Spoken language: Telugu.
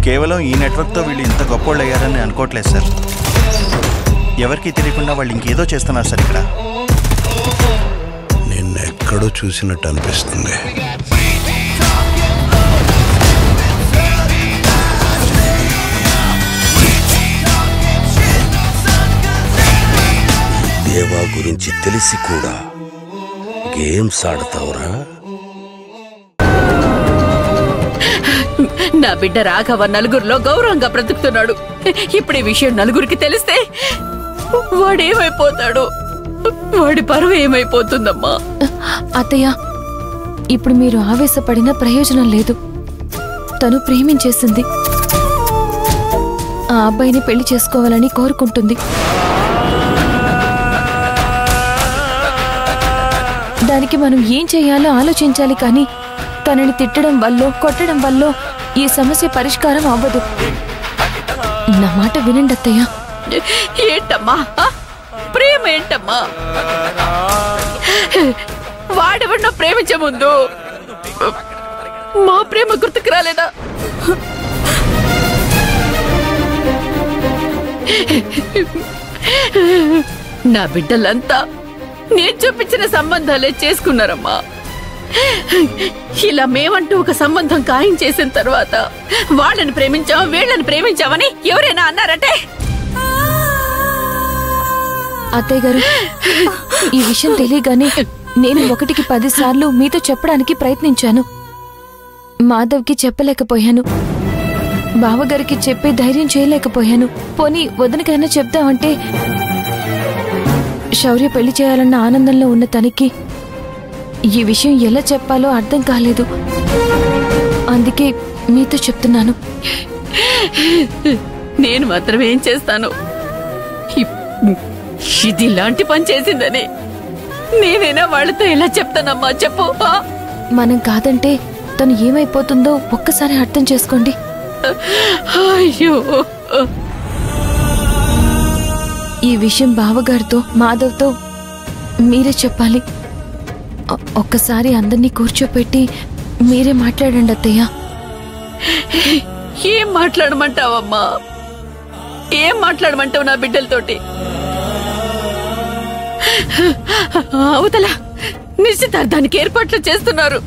కేవలం ఈ నెట్వర్క్తో వీళ్ళు ఇంత గొప్పోళ్ళు అయ్యారని అనుకోవట్లేదు సార్. ఎవరికి తెలియకుండా వాళ్ళు ఇంకేదో చేస్తున్నారు సార్ ఇక్కడ. నిన్నెక్కడో చూసినట్టు అనిపిస్తుంది. దేవా గురించి తెలిసి కూడా గేమ్స్ ఆడతావురా? నా బిడ్డ రాఘవ నలుగురిలో గౌరవంగా బ్రతుకుతున్నాడు. ఇప్పుడు ఈ విషయం నలుగురికి తెలిస్తే వాడేమైపోతాడు? వాడి పరువు ఏమైపోతుందమ్మా? అత్తయ్య, ఇప్పుడు మీరు ఆవేశపడిన ప్రయోజనం లేదు. తను ప్రేమించేసింది. ఆ అబ్బాయిని పెళ్లి చేసుకోవాలని కోరుకుంటుంది. దానికి మనం ఏం చేయాలో ఆలోచించాలి. కానీ తనని తిట్టడం వల్ల కొట్టడం వల్ల ఈ సమస్య పరిష్కారం అవ్వదు. నా మాట వినండి అత్తయ్య. ఏంటమ్మా ప్రేమ? ఏంటమ్మా? వాడెవరినో ప్రేమించే ముందు మా ప్రేమ గుర్తుకు రాలేదా? నా బిడ్డలంతా నేను చూపించిన సంబంధాలే చేసుకున్నారమ్మా. ఇలా మేమంటూ ఒక సంబంధం ఖాయం చేసిన తర్వాత వాళ్ళని ప్రేమించాం వీళ్ళని ప్రేమించామని ఎవరైనా అన్నారంటే? అత్తయ్య గారు, ఈ విషయం తెలియగానే నేను 1కి 10 సార్లు మీతో చెప్పడానికి ప్రయత్నించాను. మాధవ్కి చెప్పలేకపోయాను. బావగారికి చెప్పే ధైర్యం చేయలేకపోయాను. పోనీ వదనకైనా చెప్దామంటే శౌర్య పెళ్లి చేయాలన్న ఆనందంలో ఉన్న తనకి ఈ విషయం ఎలా చెప్పాలో అర్థం కాలేదు. అందుకే మీతో చెప్తున్నాను. నేను మాత్రం ఏం చేస్తాను? ఇది ఇలాంటి పని చేసిందని నేనైనా వాళ్ళతో ఎలా చెప్తానమ్మా? చెప్పు. మనం కాదంటే తను ఏమైపోతుందో ఒక్కసారి అర్థం చేసుకోండి. అయ్యో, ఈ విషయం బావగారితో మాధవ్తో మీరే చెప్పాలి. ఒక్కసారి అందరినీ కూర్చోపెట్టి మీరే మాట్లాడండి అత్తయ్య. ఏం మాట్లాడమంటావమ్మా? ఏం మాట్లాడమంటావు నా బిడ్డలతోటి? అవతల నిశ్చితార్థానికి ఏర్పాట్లు చేస్తున్నారు.